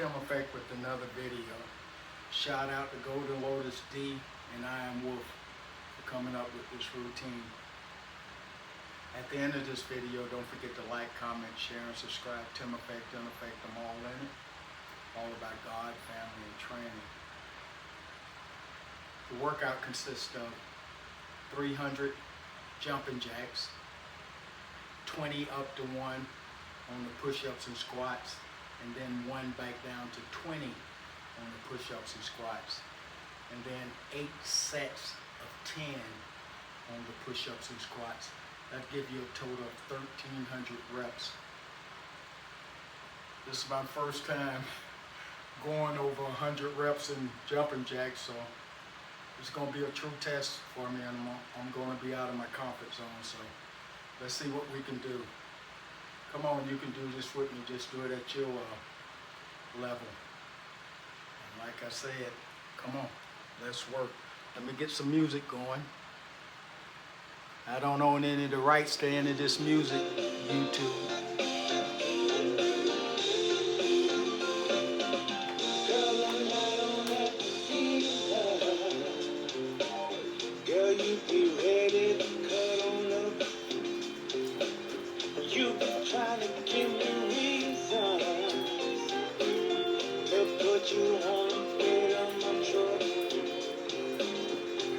Tim Effect with another video. Shout out to Golden Lotus D and I Am Wolf for coming up with this routine. At the end of this video, don't forget to like, comment, share, and subscribe. Tim Effect, Tim Effect, I'm all in it. All about God, family, and training. The workout consists of 300 jumping jacks, 20 up to 1 on the push-ups and squats, and then 1 back down to 20 on the push-ups and squats, and then 8 sets of 10 on the push-ups and squats. That gives you a total of 1,300 reps. This is my first time going over 100 reps in jumping jacks, so it's going to be a true test for me, and I'm going to be out of my comfort zone, so let's see what we can do. Come on, you can do this with me. Just do it at your level. And like I said, come on, let's work. Let me get some music going. I don't own any of the rights to any of this music, YouTube. Girl, you be ready to cut on up. You been trying to give me reasons to put you on the bed of my truck.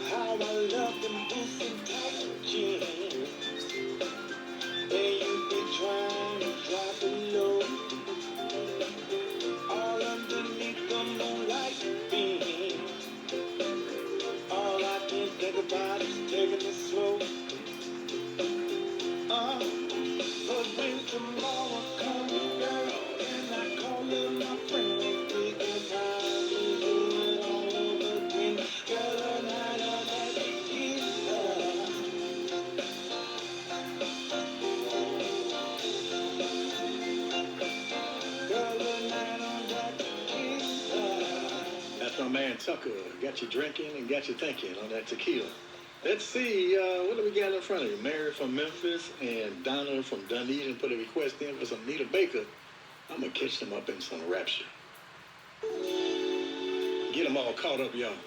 How I love them boots and tight jeans, and you be trying to drop it low. All underneath the moonlight beam. All I can think about is taking it slow. But when tomorrow comes, girl, and I call up my friend, we can probably do it all over again. Girl, and I know that it is love. Girl, and I know that it is love. That's my man Tucker. Got you drinking and got you thinking on that tequila. Let's see, what do we got in front of you? Mary from Memphis and Donna from Dunedin put a request in for some Nita Baker. I'm going to catch them up in some rapture. Get them all caught up, y'all.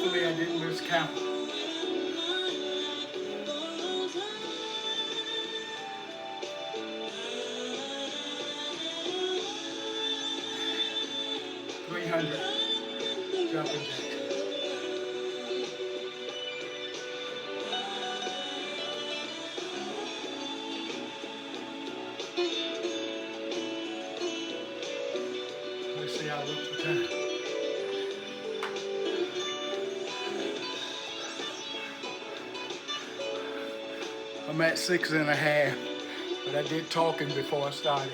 Hopefully I didn't miscount. $300 jumping jacks. Let's see how I look for time. I'm at 6.5, but I did talking before I started.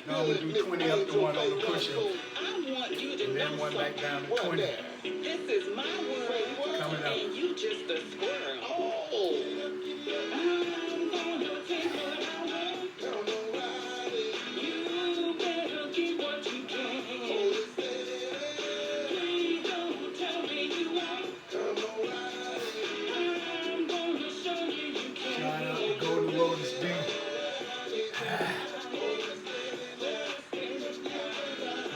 Now I'm gonna do 20 up to one on the push-ups, and then one back down to 20. This is my world, Coming up. and you just a squirrel. Oh. I'm gonna take what I want. You better get what you can. Please don't tell me you won't. I'm gonna show you can. Shout out to Golden Lotus D.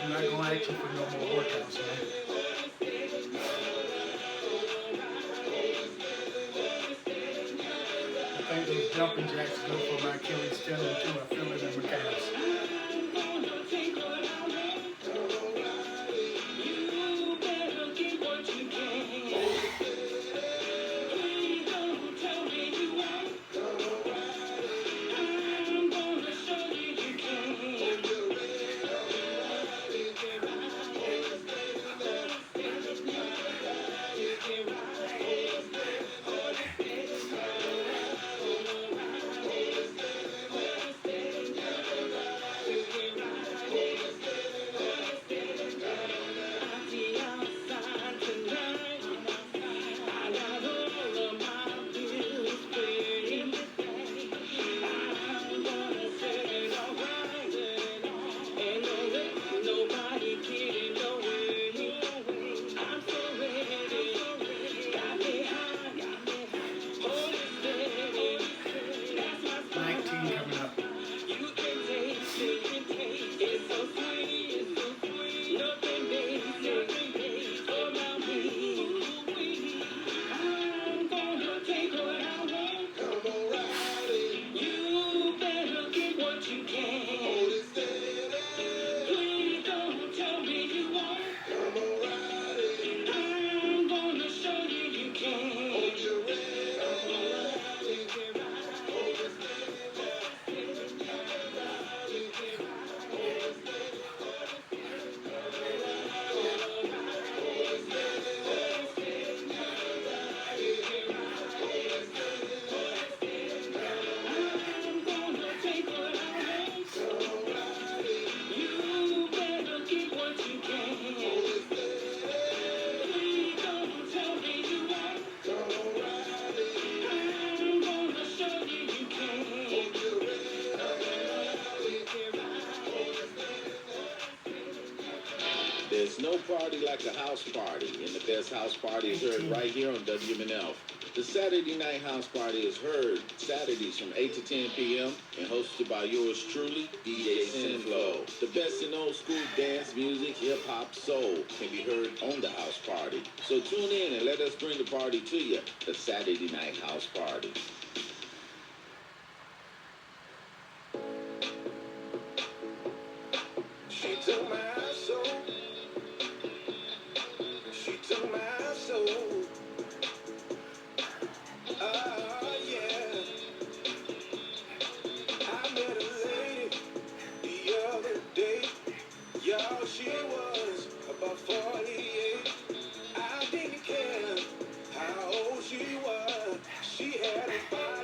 I'm not gonna ask you for no more workouts, man. I think those jumping jacks go for my Achilles tendon too. I feel it in my calves. You better get what you can. Please don't tell me you won't. I'm gonna show you can. There's no party like a house party, and the best house party is heard right here on WMNF. The Saturday Night House Party is heard Saturdays from 8 to 10 p.m. and hosted by yours truly, DJ Sinflow. The best in old school dance music, hip-hop, soul can be heard on the house party. So tune in and let us bring the party to you, the Saturday Night House Party. She took my soul. She took my soul. Oh, yeah. I met a lady the other day. Y'all, she was about 48. I didn't care how old she was. She had a body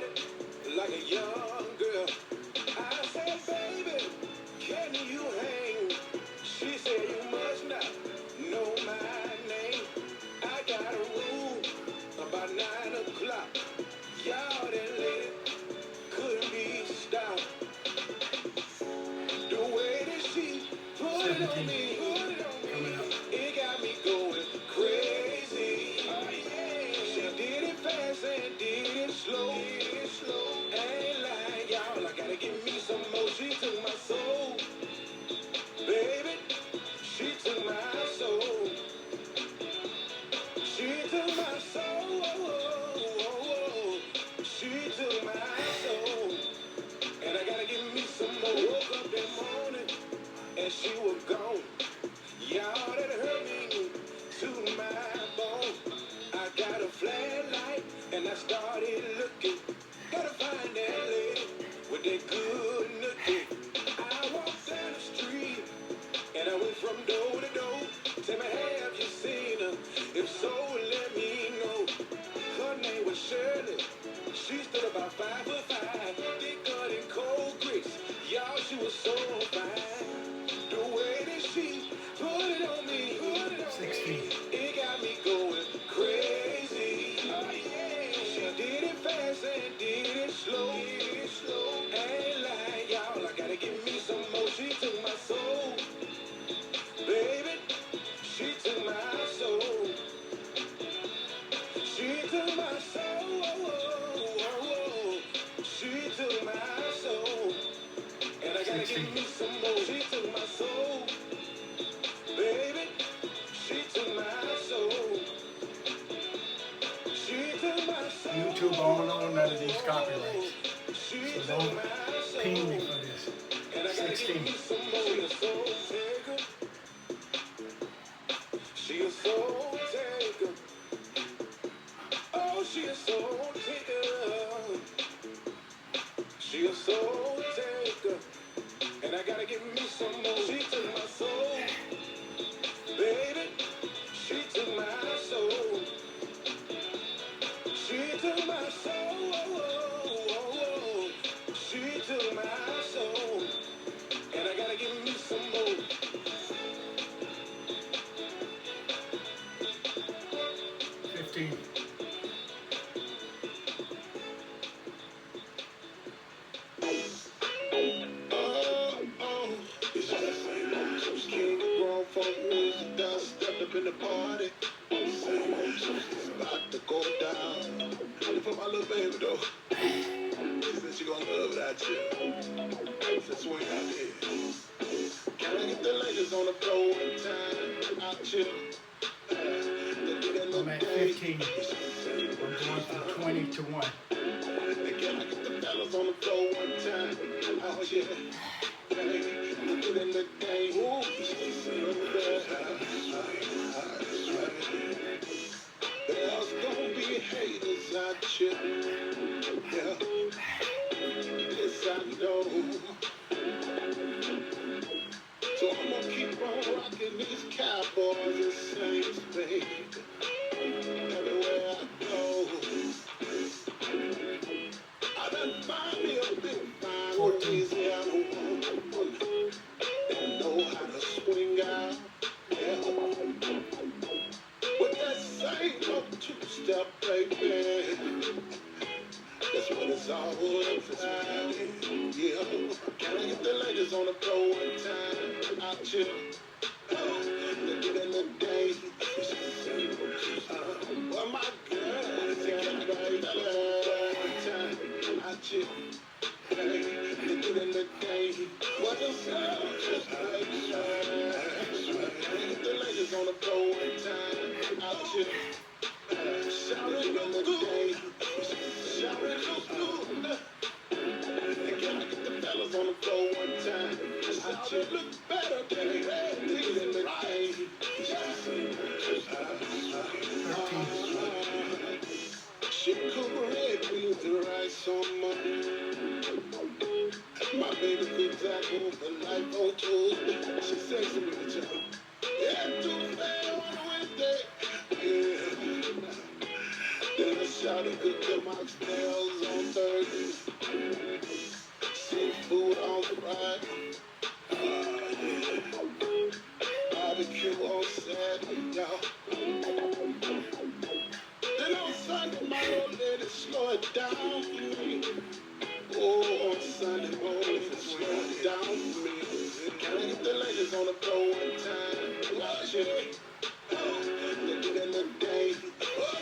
give me some more. She took my soul, baby. She took my soul. She took my soul. YouTube, I don't know none of these copyrights. She So took don't my soul. ping me for this. And I gotta 16. give me some more. She a soul taker. She a soul taker. Oh, she a soul taker. She a soul taker. And I gotta give me some more. She took my soul, baby. She took my soul. She took my soul. She took my soul. And I gotta give me some more. 15. King of grown folk music done stepped up in the party. About to go down. Only for my little baby though. She said she gonna love that shit. Said swing out here. Can I get the ladies on the floor one time? Out chill. I'm at 15. I'm going from 20 to 1. Can I get the fellas on the floor one time? Oh yeah. Get in the game. Ooh. There's gonna be haters out here. Yeah. This I know. So I'm gonna keep on rocking these Cowboys and Saints, baby. Everywhere I go. I done find me a big fine Louisiana woman that know how to swing out. Yeah. With that same old two-step, baby. That's what it's all about. Yeah. Can I get the ladies on the floor one time? Out chill. They get in the game. Well, my girl, they get right one time. Out chill. They get in the game. What the fuck? Just like can I get the ladies on the floor one time? Out chill. Shout it in the game. Shout it good. Can I get the fellas on the floor one time? Shout it look better, baby. Get in the game. She cook red beans and rice on mine. My baby cooks apple for life on Tuesday. She says to me, child, yeah, Tuesday on Wednesday. Yeah. Then I shot a good to my snails on Thursday. Seafood on Friday. Yeah. Barbecue on Saturday, y'all. Then on Sunday, my old lady slow it down for me. Oh, on Sunday morning, slow it down for me. Can I get the ladies on the floor one time? Watch it. They get in the game. Oh,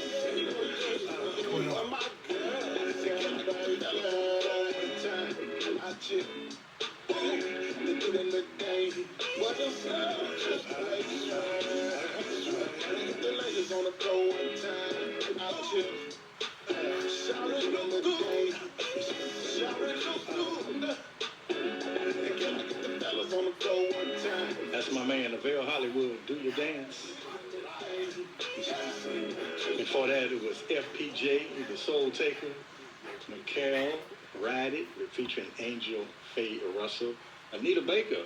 my girl, they get right one time. Watch it. They get in the game. What the fuck? Just like can I get the ladies on the floor one time? Out here. Shout it in the game. Shout it good. Can I get the fellas on the floor one time? That's my man, Avell Hollywood. Do your dance. Before that, it was FPJ, the Soul Taker. McCall, Ride It, featuring Angel Faye Russell. Anita Baker,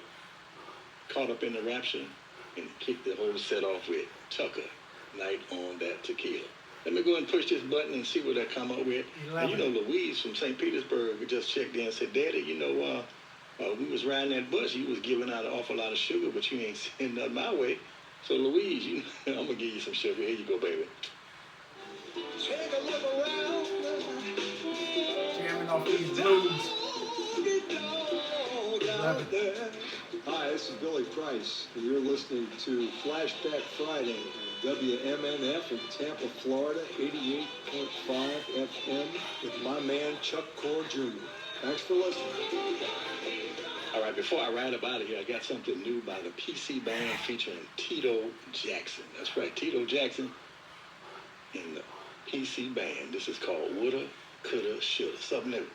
Caught Up in the Rapture, and kicked the whole set off with Tucker, Night on That Tequila. Let me go and push this button and see what I come up with. And you know, Louise from St. Petersburg just checked in and said, Daddy, you know, we was riding that bus. You was giving out an awful lot of sugar, but you ain't sending nothing my way. So, Louise, I'm going to give you some sugar. Here you go, baby. Take a look around. Jamming off these blues. Love it. Hi, this is Billy Price, and you're listening to Flashback Friday on WMNF in Tampa, Florida, 88.5 FM with my man Chuck Core Jr. Thanks for listening. I All right, before I ride up out of here, I got something new by the PC Band featuring Tito Jackson. That's right, Tito Jackson in the PC Band. This is called Woulda, Coulda, Shoulda. Something new.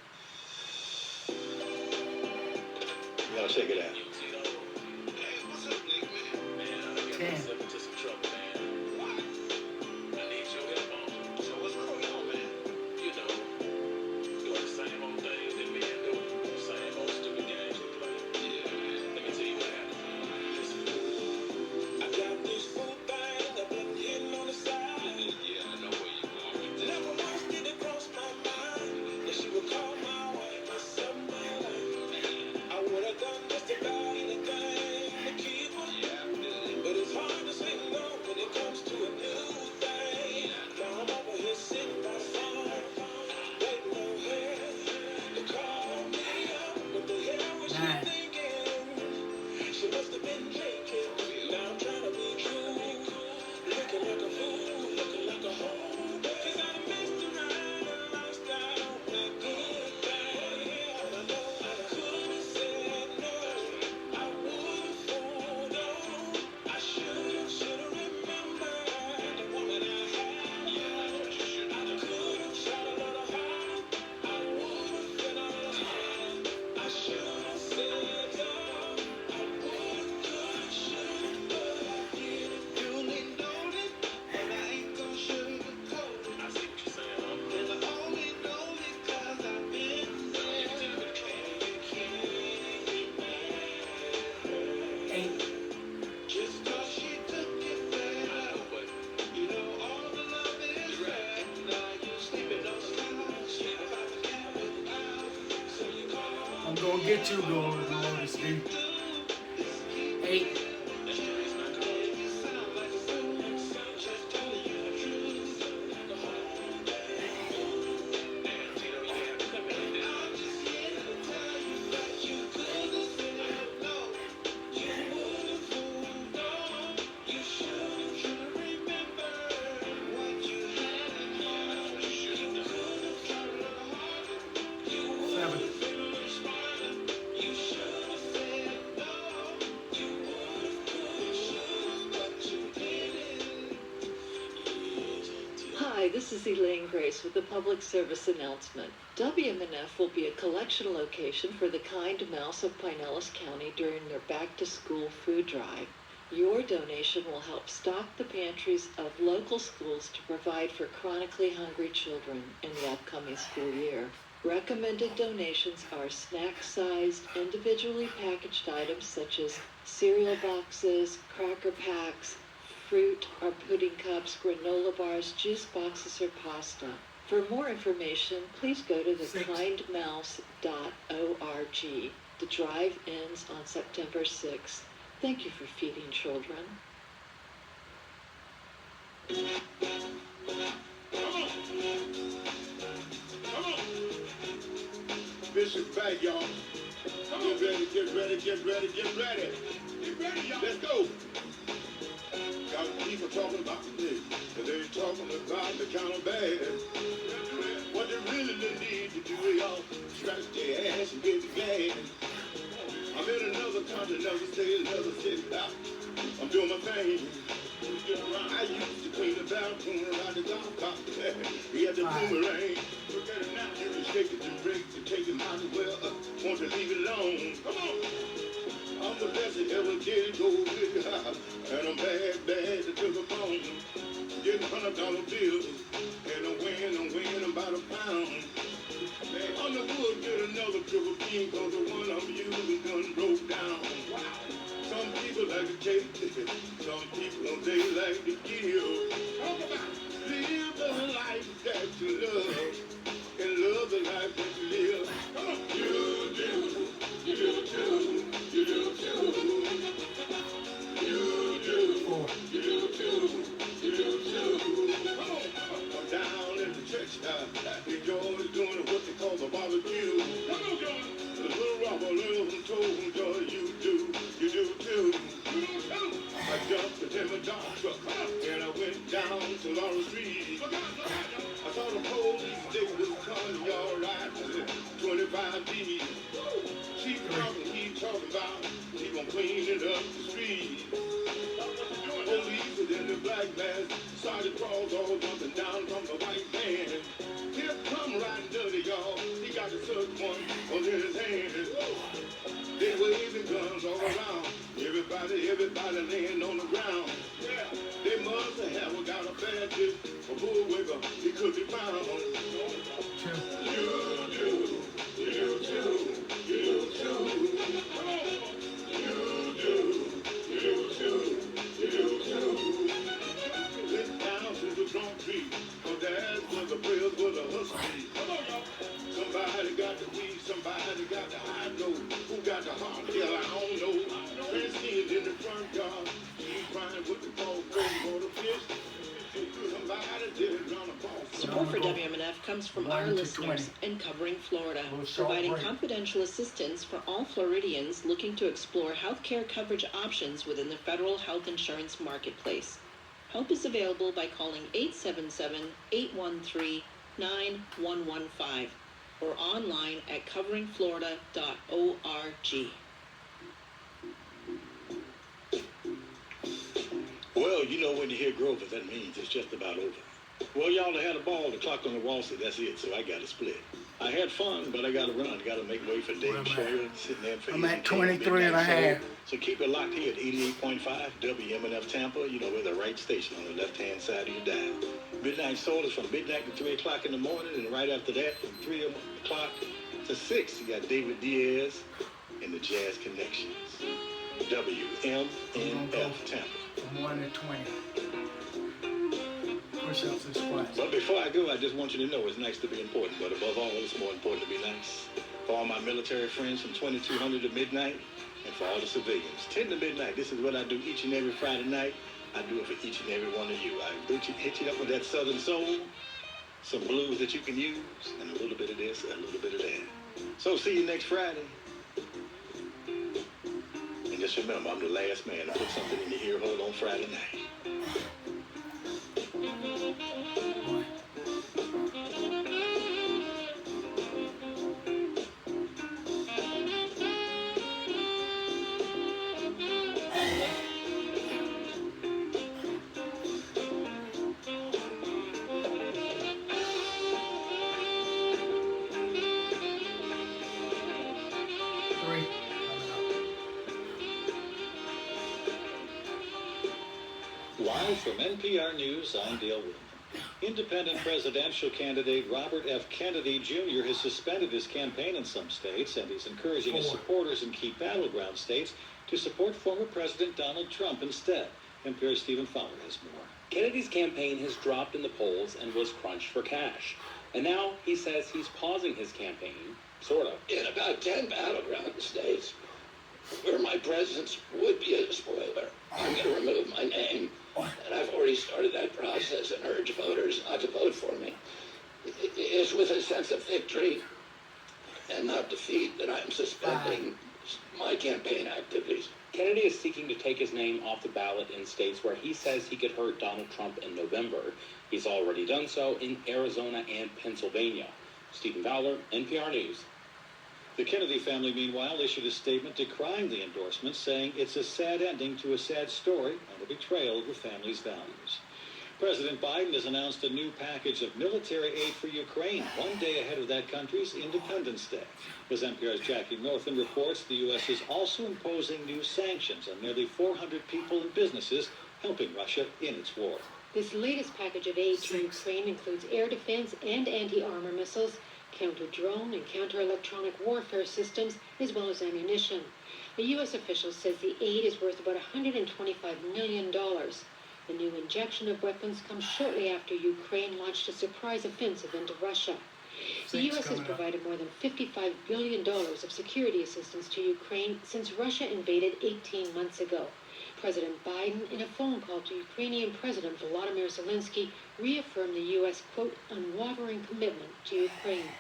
Y'all check it out. I'm gonna get you going, Lord, Steve. 8. Hi, this is Elaine Grace with the public service announcement. WMNF will be a collection location for the Kind Mouse of Pinellas County during their back-to-school food drive. Your donation will help stock the pantries of local schools to provide for chronically hungry children in the upcoming school year. Recommended donations are snack-sized, individually packaged items such as cereal boxes, cracker packs, fruit or pudding cups, granola bars, juice boxes, or pasta. For more information, please go to thekindmouse.org. The drive ends on September 6th. Thank you for feeding children. Come on. Bishop back, y'all. Get ready, get ready, get ready, get ready. Get ready, y'all. Let's go. Got people talking about this, but they ain't talking about the kind of bad. What they really need to do, y'all, scratch their ass and get the gas. I'm in another country, another state, another city. I'm doing my thing. I used to clean the bathroom around the golf cart. He had the boomerang. Look at it now, you can shake it and break it, take it might as well. Want to leave it alone. Come on. I'm the best that ever did go with it. And I'm bad to the bone. Getting $100 bills. And I'm winning about a pound. Man, on the wood, get another triple beam, cause the one I'm using done broke down. Wow. Some people like to take it. Some people, they like to give. Talk about live the life that you love. And love the life that you live. Come on. You do too. You do too. You do too. You do too. You do too. Come on. I'm down in the church now. The Joe is doing what they call the barbecue. Come on, Joe. The little robber, little told Joe, you do too. I jumped in my dog truck and I went down to Laurel Street. I saw the police, they was coming, y'all right, 25 feet. She come and he talking about. Keep on cleaning up the street. Police is in the black mask. Sergeant Paul's all jumping down from the white man. Here come riding dirty, y'all. He got the third one in his hand. They waving guns all around. Everybody laying on the ground. Yeah, they must have got a bad tip. A bullwhipper, he could be found. You do. Come on. You do. Went down to the drum beat. Oh, that was a prayer for the husky. Come on, y'all. Somebody got the weed, somebody got the high note. Who got the heart? Hell, I don't know. Francine's in the front yard. She's crying with the ball for the fish. Somebody did run a ball. Support for WMNF comes from our listeners and Covering Florida, providing confidential assistance for all Floridians looking to explore healthcare coverage options within the federal health insurance marketplace. Help is available by calling 877-813-9115 or online at coveringflorida.org. Well, you know when you hear Grover, that means it's just about over. Well, y'all have had a ball. The clock on the wall said that's it, so I got to split. I had fun, but I got to run. Got to make way for Dave Sheridan sitting there for I'm at 23 and a half. So keep it locked here at 88.5 WMNF Tampa. You know, we're the right station on the left-hand side of your dial. Midnight Soul is from midnight to 3 o'clock in the morning, and right after that, from 3 o'clock to 6, you got David Diaz and the Jazz Connections. WMNF Tampa. From 1 to 20. Push-ups and squats. But before I go, I just want you to know it's nice to be important, but above all, it's more important to be nice. For all my military friends from 2200 to midnight, and for all the civilians, 10 to midnight, this is what I do each and every Friday night. I do it for each and every one of you. I hit you up with that Southern soul, some blues that you can use, and a little bit of this, a little bit of that. So see you next Friday. And just remember, I'm the last man to put something in your ear hole on Friday night. Live from NPR News, I'm Dale Whitman. Independent presidential candidate Robert F. Kennedy Jr. has suspended his campaign in some states, and he's encouraging his supporters in key battleground states to support former President Donald Trump instead. NPR's Stephen Fowler has more. Kennedy's campaign has dropped in the polls and was crunched for cash. And now he says he's pausing his campaign, sort of. In about 10 battleground states where my presence would be a spoiler, I'm going to remove my name. And I've already started that process and urge voters not to vote for me. It's with a sense of victory and not defeat that I'm suspending my campaign activities. Kennedy is seeking to take his name off the ballot in states where he says he could hurt Donald Trump in November. He's already done so in Arizona and Pennsylvania. Stephen Fowler, NPR News. The Kennedy family, meanwhile, issued a statement decrying the endorsement, saying it's a sad ending to a sad story and a betrayal of the family's values. President Biden has announced a new package of military aid for Ukraine, one day ahead of that country's Independence Day. As NPR's Jackie Northam reports, the U.S. is also imposing new sanctions on nearly 400 people and businesses helping Russia in its war. This latest package of aid to Ukraine includes air defense and anti-armor missiles, counter-drone and counter-electronic warfare systems, as well as ammunition. A U.S. official says the aid is worth about $125 million. The new injection of weapons comes shortly after Ukraine launched a surprise offensive into Russia. The U.S. has provided more than $55 billion of security assistance to Ukraine since Russia invaded 18 months ago. President Biden, in a phone call to Ukrainian President Volodymyr Zelensky, reaffirmed the U.S., quote, unwavering commitment to Ukraine.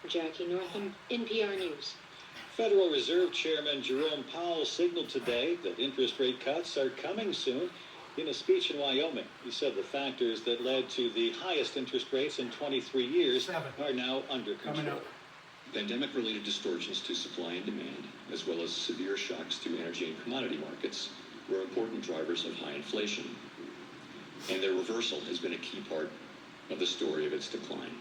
Jackie Northam, NPR News. Federal Reserve Chairman Jerome Powell signaled today that interest rate cuts are coming soon. In a speech in Wyoming, he said the factors that led to the highest interest rates in 23 years are now under control. Pandemic-related distortions to supply and demand, as well as severe shocks to energy and commodity markets, were important drivers of high inflation. And their reversal has been a key part of the story of its decline.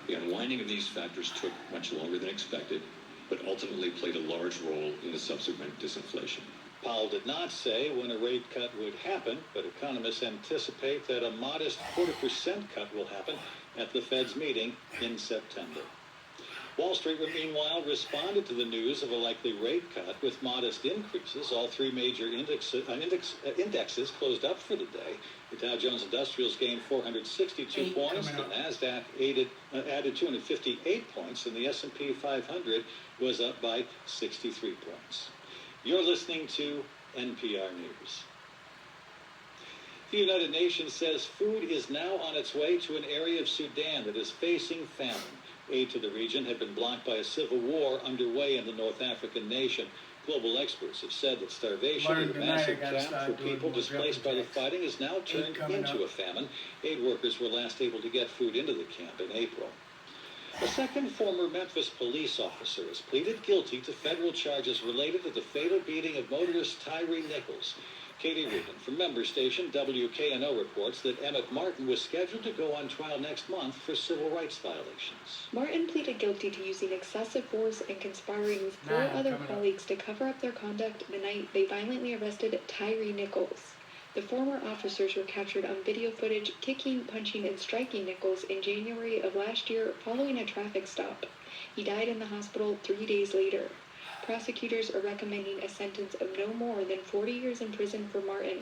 The unwinding of these factors took much longer than expected, but ultimately played a large role in the subsequent disinflation. Powell did not say when a rate cut would happen, but economists anticipate that a modest 0.25% cut will happen at the Fed's meeting in September. Wall Street, meanwhile, responded to the news of a likely rate cut with modest increases. All three major indexes closed up for the day. The Dow Jones Industrials gained 462 points. The Nasdaq added 258 points, and the S&P 500 was up by 63 points. You're listening to NPR News. The United Nations says food is now on its way to an area of Sudan that is facing famine. Aid to the region had been blocked by a civil war underway in the North African nation. Global experts have said that starvation and a massive camp for people displaced by the fighting has now turned into a famine. Aid workers were last able to get food into the camp in April. A second former Memphis police officer has pleaded guilty to federal charges related to the fatal beating of motorist Tyree Nichols. Katie Rubin from member station WKNO reports that Emmett Martin was scheduled to go on trial next month for civil rights violations. Martin pleaded guilty to using excessive force and conspiring with four other colleagues to cover up their conduct the night they violently arrested Tyree Nichols. The former officers were captured on video footage kicking, punching, and striking Nichols in January of last year following a traffic stop. He died in the hospital 3 days later. Prosecutors are recommending a sentence of no more than 40 years in prison for Martin.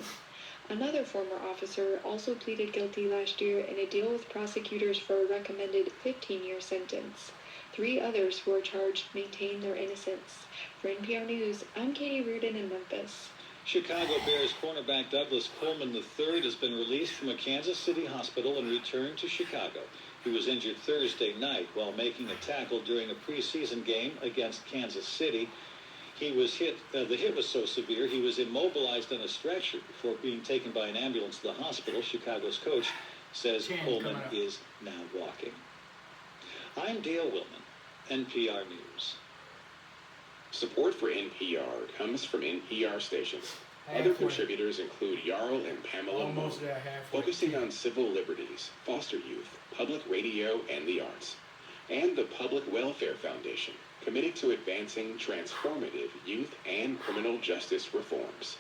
Another former officer also pleaded guilty last year in a deal with prosecutors for a recommended 15-year sentence. 3 others who are charged maintain their innocence. For NPR News, I'm Katie Rudin in Memphis. Chicago Bears cornerback Douglas Coleman III has been released from a Kansas City hospital and returned to Chicago. He was injured Thursday night while making a tackle during a preseason game against Kansas City. He was hit. The hit was so severe he was immobilized on a stretcher before being taken by an ambulance to the hospital. Chicago's coach says Coleman is now walking. I'm Dale Willman, NPR News. Support for NPR comes from NPR stations. Other contributors include Jarl and Pamela Moe, focusing on civil liberties, foster youth, public radio, and the arts. And the Public Welfare Foundation, committed to advancing transformative youth and criminal justice reforms.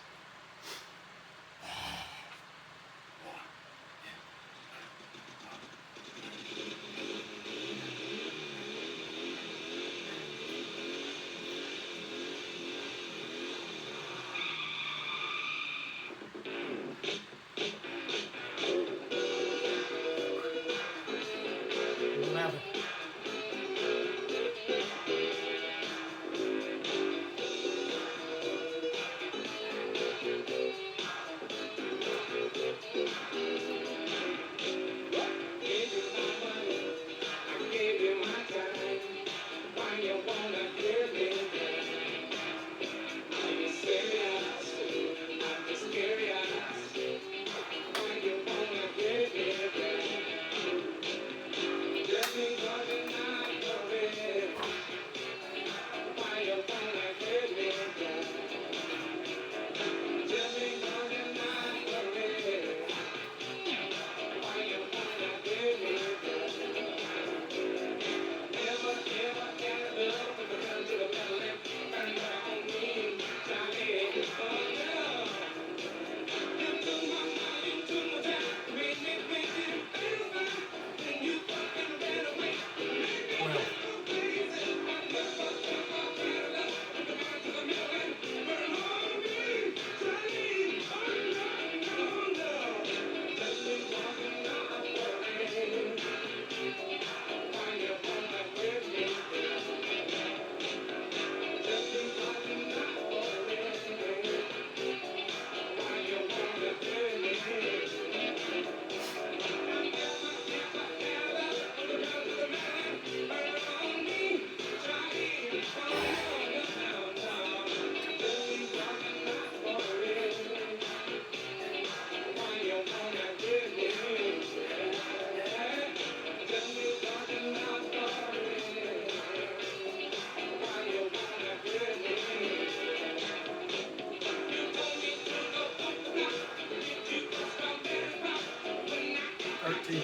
13.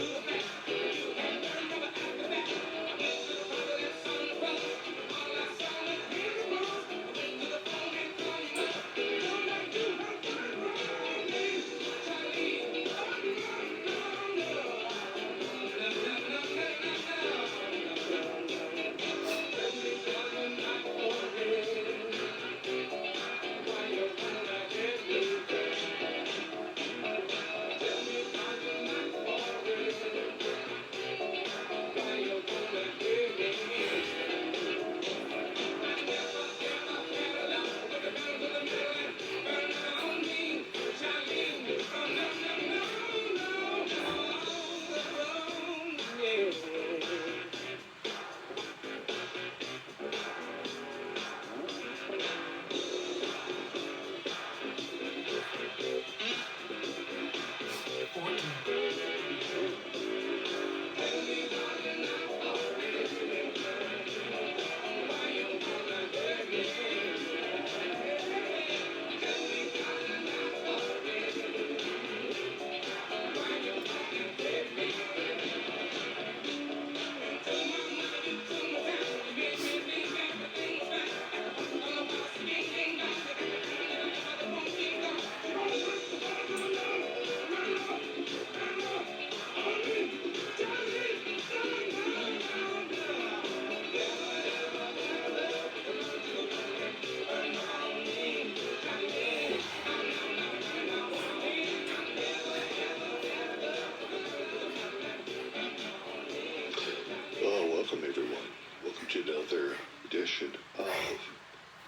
Welcome everyone. Welcome to another edition of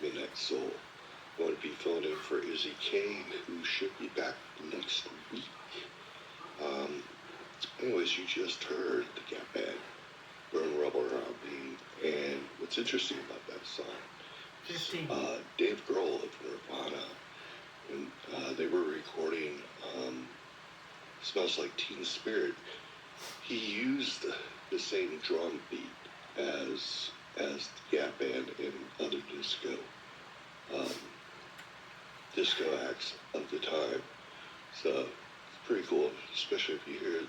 Midnight Soul. I want to be filling in for Izzy Kane, who should be back next week. Anyways, you just heard the Gap Band, Burn Rubber on Me, and what's interesting about that song, 15. Dave Grohl of Nirvana, when they were recording Smells Like Teen Spirit, he used the same drum beat as the Gap Band and other disco acts of the time. So it's pretty cool, especially if you hear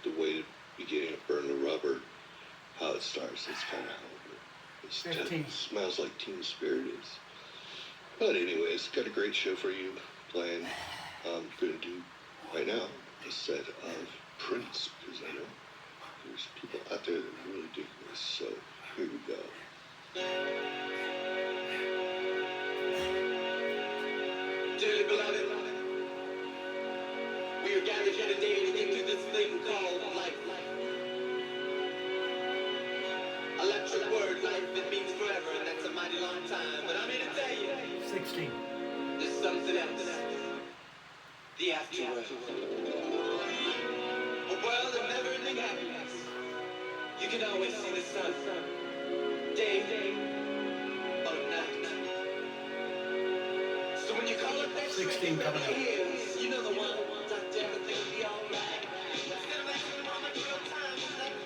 the way the beginning of Burn the Rubber, how it starts. It's kind of how it Smells Like Teen Spirit is. But anyways, got a great show for you playing. I'm going to do right now a set of Prince, because I know there's people out there that really dig this. So here we go. Dearly beloved, we are gathered here today to get through this thing called life. Electric word, life, it means forever, and that's a mighty long time. But I'm here to tell you, 16. There's something else. The afterworld. A world of never-ending happiness. You can always see the sun, day or night. So when you call it that 16 coming up. is, you know the one that everything will be alright. Instead of asking how much of your time is left,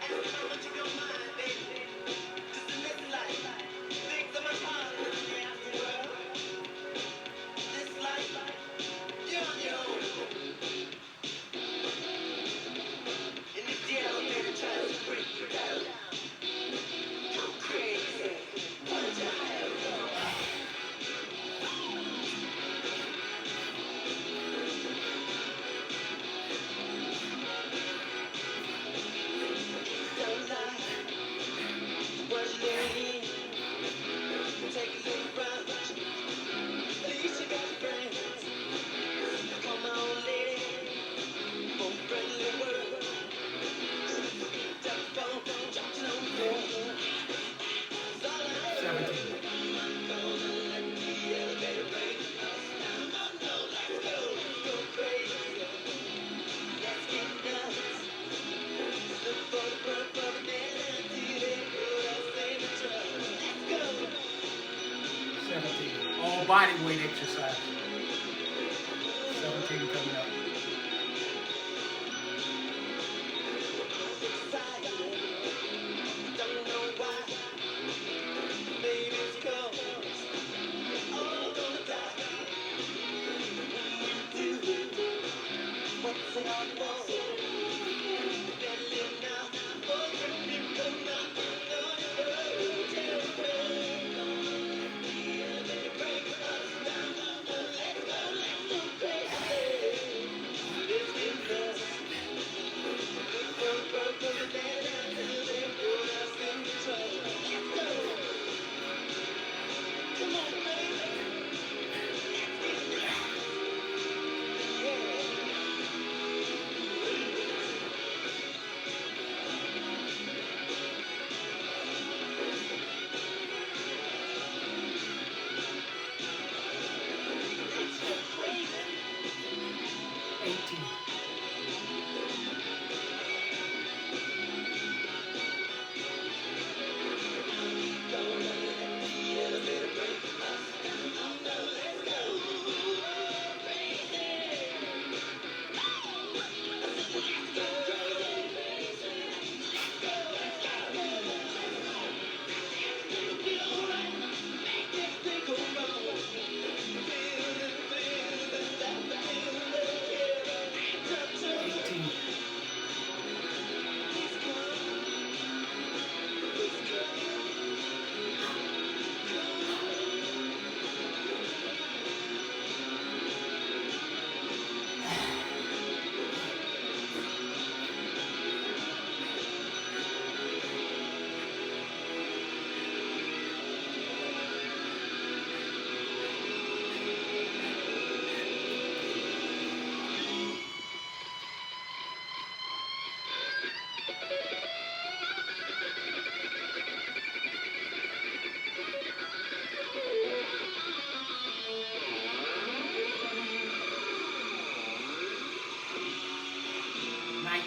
ask how much of your mind, baby. Just in this life, things are much harder than the afterworld. This life, you're on your own. And if the elevator tries to break you down, go crazy. What did you have? Don't lie. What's your name? Take a look around. At least you got friends. Come on, lady. For friendly words. Telephone, jumping on the floor. It's all I know. 17. Gonna let the elevator break us down. No, let's go. Go crazy. Let's get nuts. Look for the birth of a man until they put us in the truck. Let's go. 17. All body weight exercise. 17 coming up. Don't know why. Maybe it's 'cause we're all gonna die. When we do, what's it all for?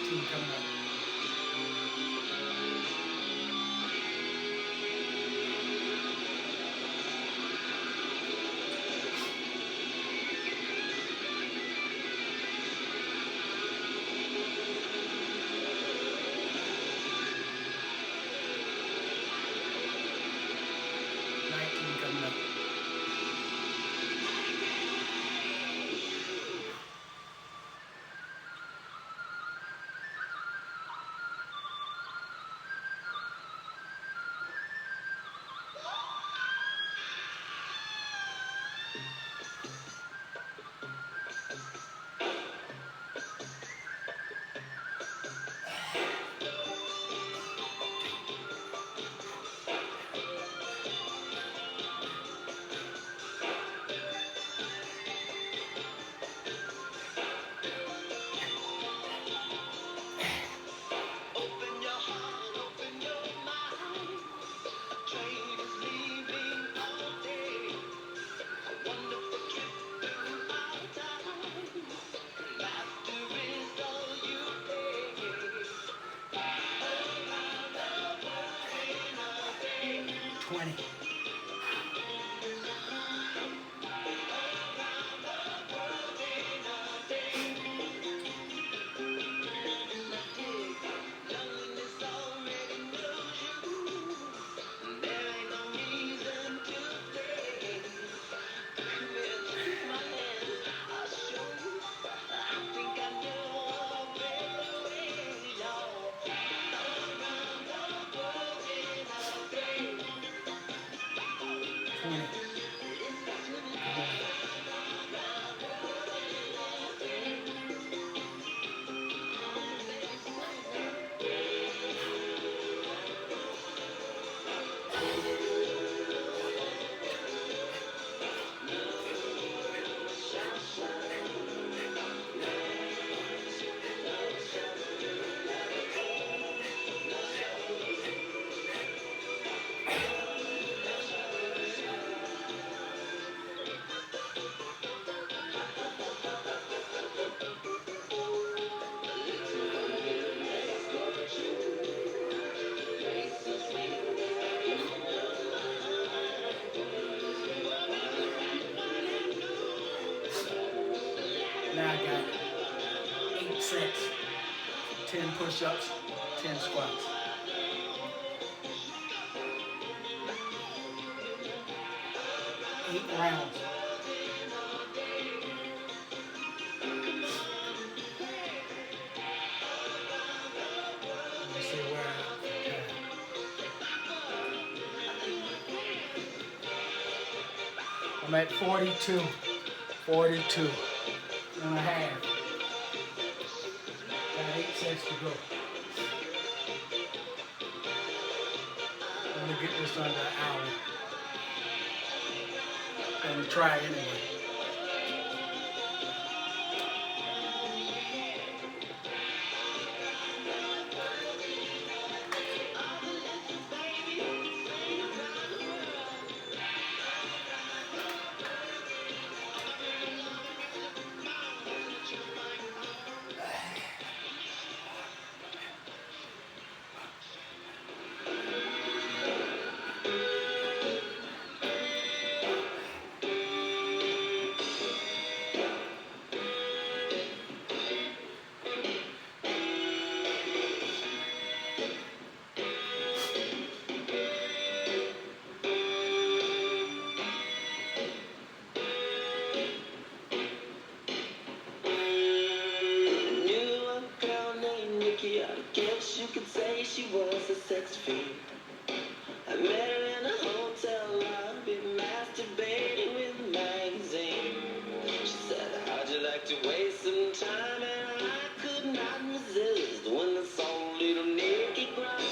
19 coming up. Now I got 8 sets, 10 push-ups, 10 squats. 8 rounds. Let's see where I'm at 42 and a half. Got 8 sets to go. I'm gonna get this under an hour. I'm gonna try anyway. You could say she was a sex fiend. I met her in a hotel lobby, masturbating with a magazine. She said, how'd you like to waste some time? And I could not resist when I saw a little naked ground.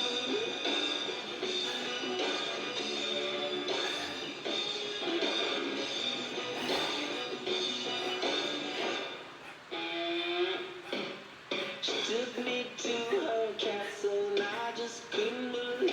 She took me to her castle and I just couldn't believe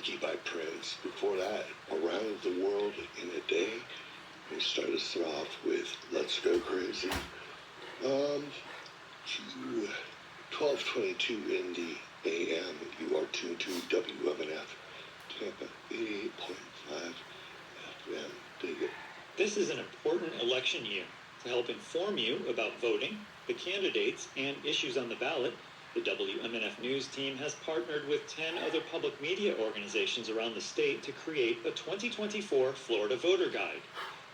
Freaky by Prince. Before that, Around the World in a Day. We started us off with Let's Go Crazy. 12:22 in the AM. You are tuned to WMNF Tampa 88.5 FM. Dig it. This is an important election year. To help inform you about voting, the candidates, and issues on the ballot, the WMNF News team has partnered with 10 other public media organizations around the state to create a 2024 Florida Voter Guide.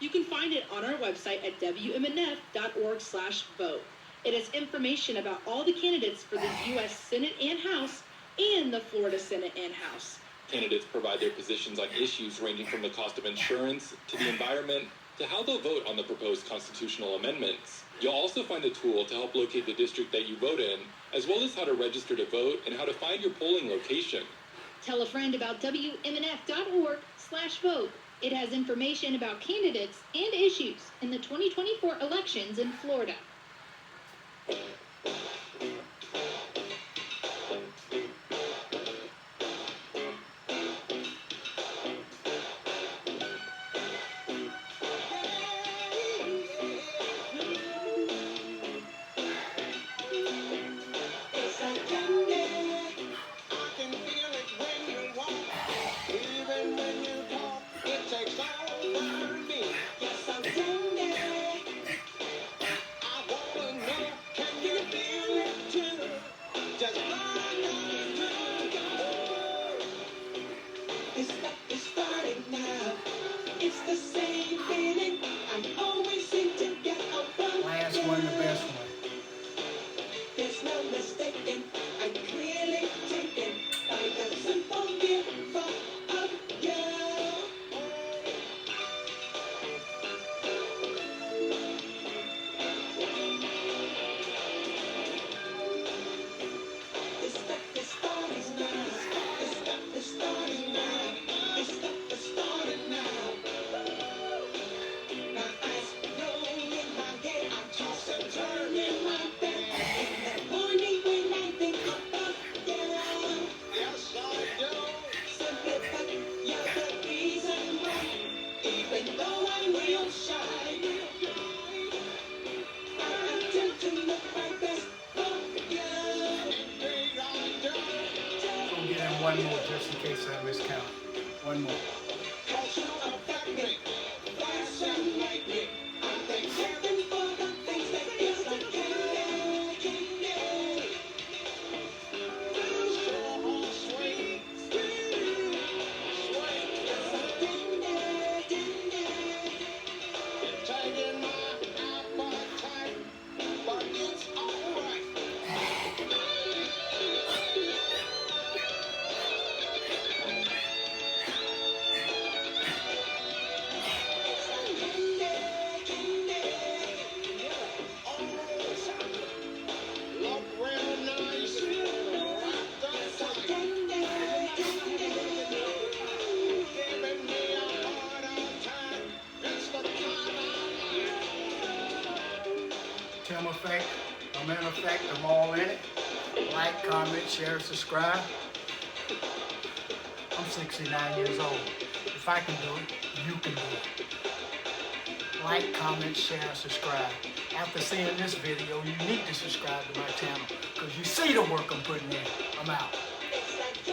You can find it on our website at WMNF.org/vote. It has information about all the candidates for the U.S. Senate and House and the Florida Senate and House. Candidates provide their positions on issues ranging from the cost of insurance to the environment to how they'll vote on the proposed constitutional amendments. You'll also find a tool to help locate the district that you vote in, as well as how to register to vote and how to find your polling location. Tell a friend about WMNF.org/vote. It has information about candidates and issues in the 2024 elections in Florida. Last one, the best one. There's no mistaking, I'm clearly taken by the simple gift of you. This stuff is starting now. This stuff is starting now. This stuff is starting now. My eyes roll in my head, I toss and turn in my bed. In the morning when I think about you, yes I do. Simply put, you're the reason why. Even though I'm real shy, I attempt to look my best for you. Indeed I do. We'll get in one more just in case I miscount. One more. 'Cause you affect me, flash and lightning. I thank heaven for the things that is like candy. Feels so sweet, sweet, sweet. Yes, I candy. You're taking my appetite, but it's alright. Look real nice, wrapped up tight. Giving me a hard time. It's the kind Tim Effect, I'm in effect, I'm all in it. Like, comment, share, subscribe. I'm 69 years old. If I can do it, you can do it. Like, comment, share, subscribe. After seeing this video, you need to subscribe to my channel because you see the work I'm putting in. I'm out. It's like